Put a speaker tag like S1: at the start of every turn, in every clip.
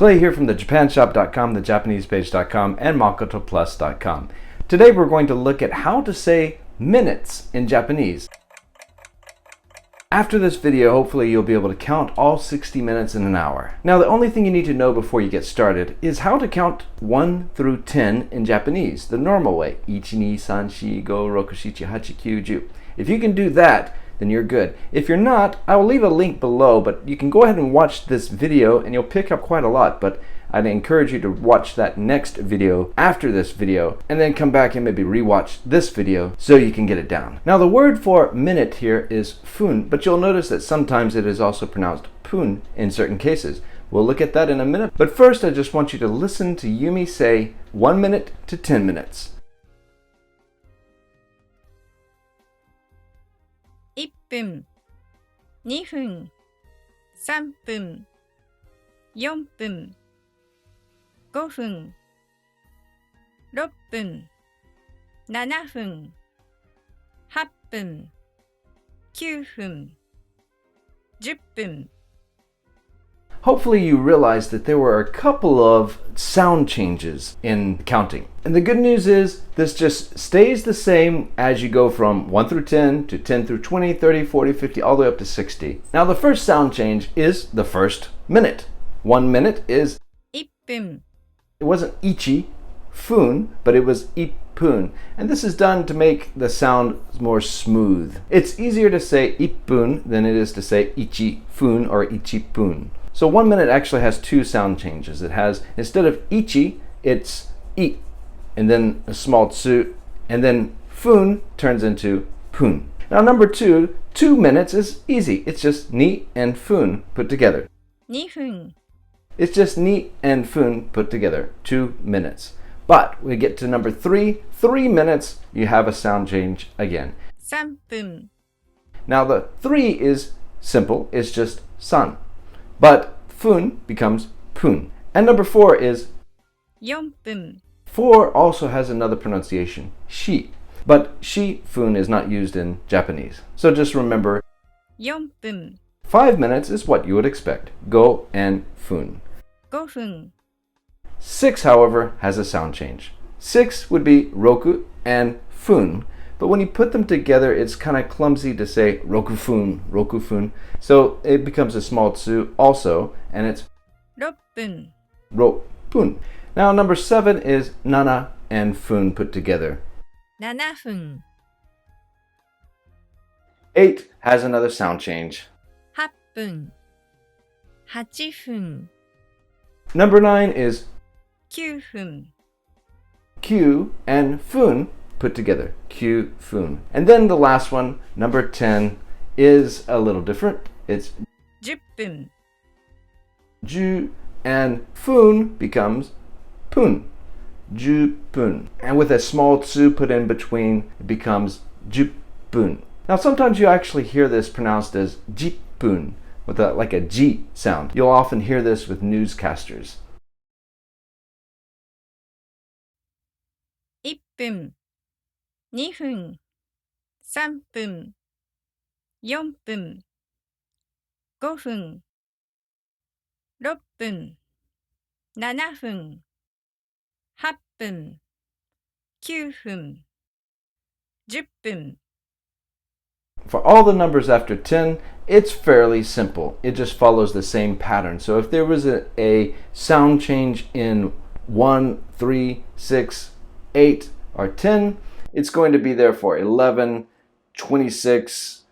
S1: Clay here from the japanshop.com, the japanesepage.com, and makotoplus.com. Today we're going to look at how to say minutes in Japanese. After this video, hopefully you'll be able to count all 60 minutes in an hour. Now, the only thing you need to know before you get started is how to count 1 through 10 in Japanese, the normal way. 1, 2, 3, 4, 5, 6, 7, 8, 9, 10. If you can do that, then you're good. If you're not, I will leave a link below, but you can go ahead and watch this video and you'll pick up quite a lot, but I'd encourage you to watch that next video after this video and then come back and maybe rewatch this video so you can get it down. Now, the word for minute here is fun, but you'll notice that sometimes it is also pronounced pun in certain cases. We'll look at that in a minute, but first I just want you to listen to Yumi say 1 minute to 10 minutes.
S2: 1分、2分、3分、4分、5分、6分、7分、8分、9分、10分。
S1: Hopefully you realized that there were a couple of sound changes in counting. And the good news is this just stays the same as you go from 1 through 10 to 10 through 20, 30, 40, 50, all the way up to 60. Now the first sound change is the first minute. 1 minute is
S2: 1分.
S1: It wasn't ichi, fun, but it was ippun. And this is done to make the sound more smooth. It's easier to say ippun than it is to say ichi fun or ichipun. So 1 minute actually has two sound changes. It has, instead of ichi, it's I, and then a small tsu, and then fun turns into pun. Now number 2, 2 minutes is easy. It's just ni and fun put together.
S2: 2分.
S1: It's just ni and fun put together, 2 minutes. But we get to number 3, 3 minutes, you have a sound change again.
S2: 3分.
S1: Now the 3 is simple, it's just san. But fun becomes pun. And number 4 is
S2: 4分.
S1: 4 also has another pronunciation, shi. But shi fun is not used in Japanese. So just remember
S2: 4分.
S1: 5 minutes is what you would expect, go and fun.
S2: 5分.
S1: 6, however, has a sound change. 6 would be roku and fun. But when you put them together, it's kind of clumsy to say rokufun. So it becomes a small tsu also, and it's
S2: 6分.
S1: ropun. Now number 7 is nana and fun put together.
S2: 7分.
S1: 8 has another sound change.
S2: 8分. 8分.
S1: Number 9 is
S2: 9分.
S1: Q and fun put together, kyuufun. And then the last one, number 10, is a little different. It's
S2: 10分.
S1: ju and fun becomes pun, jupun. And with a small tsu put in between, it becomes jupun. Now sometimes you actually hear this pronounced as jipun, with like a G sound. You'll often hear this with newscasters.
S2: 1分. 2分. 3分. 4分. 5分. 6分. 7分. 8分. 9分. 10分.
S1: For all the numbers after 10, it's fairly simple. It just follows the same pattern. So if there was a sound change in 1, 3, 6, 8, or 10, it's going to be there for 11, 26,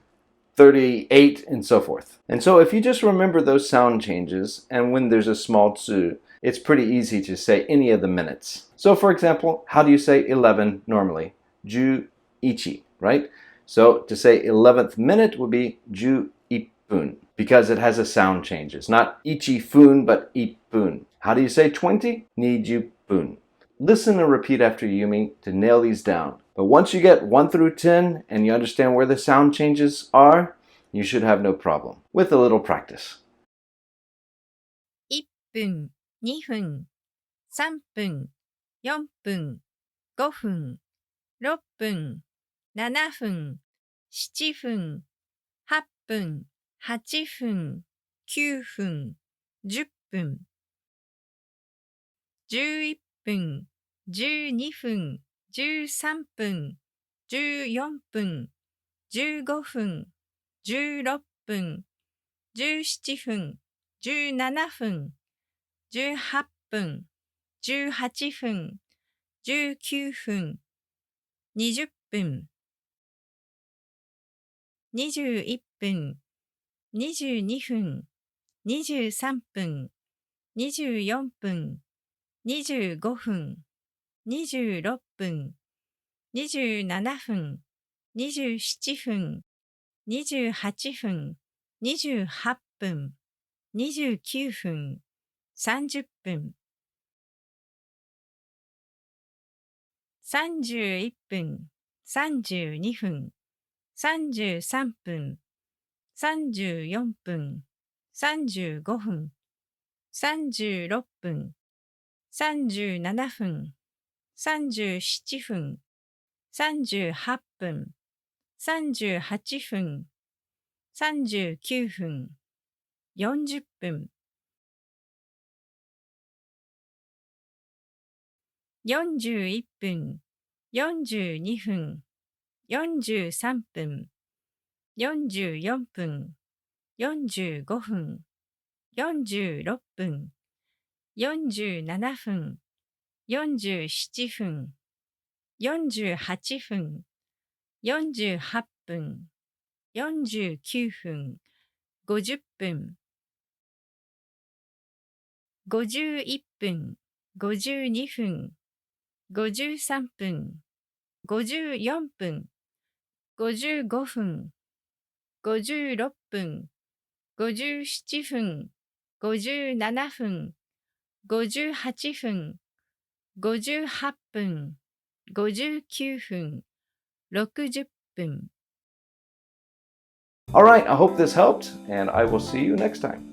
S1: 38, and so forth. And so if you just remember those sound changes, and when there's a small tsu, it's pretty easy to say any of the minutes. So for example, how do you say 11 normally? Ju ichi, right? So to say 11th minute would be ju ippun, because it has a sound change. It's not ichi fun, but ippun. How do you say 20? Ni jupun. Listen and repeat after Yumi to nail these down. But once you get 1 through 10 and you understand where the sound changes are, you should have no problem with a little practice.
S2: 1分、2分、3分、4分、5分、6分、7分、7分、8分、8分、9分、10分。11分、12分、13分、14分、15分、16分、17分、17分、18分、18分、19分、20分、21分、22分、23分、24分、25分、26分、27分、27分、28分、28分、29分、30分、31分、32分、33分、34分、35分、36分、37分、37分、38分、38分、39分、40分、41分、42分、43分、44分、45分、46分、47分、47分、48分、48分、49分、50分、51分、52分、53分、54分、55分、56分、57分、57分、58分、58分、59分、60分。
S1: All right, I hope this helped, and I will see you next time.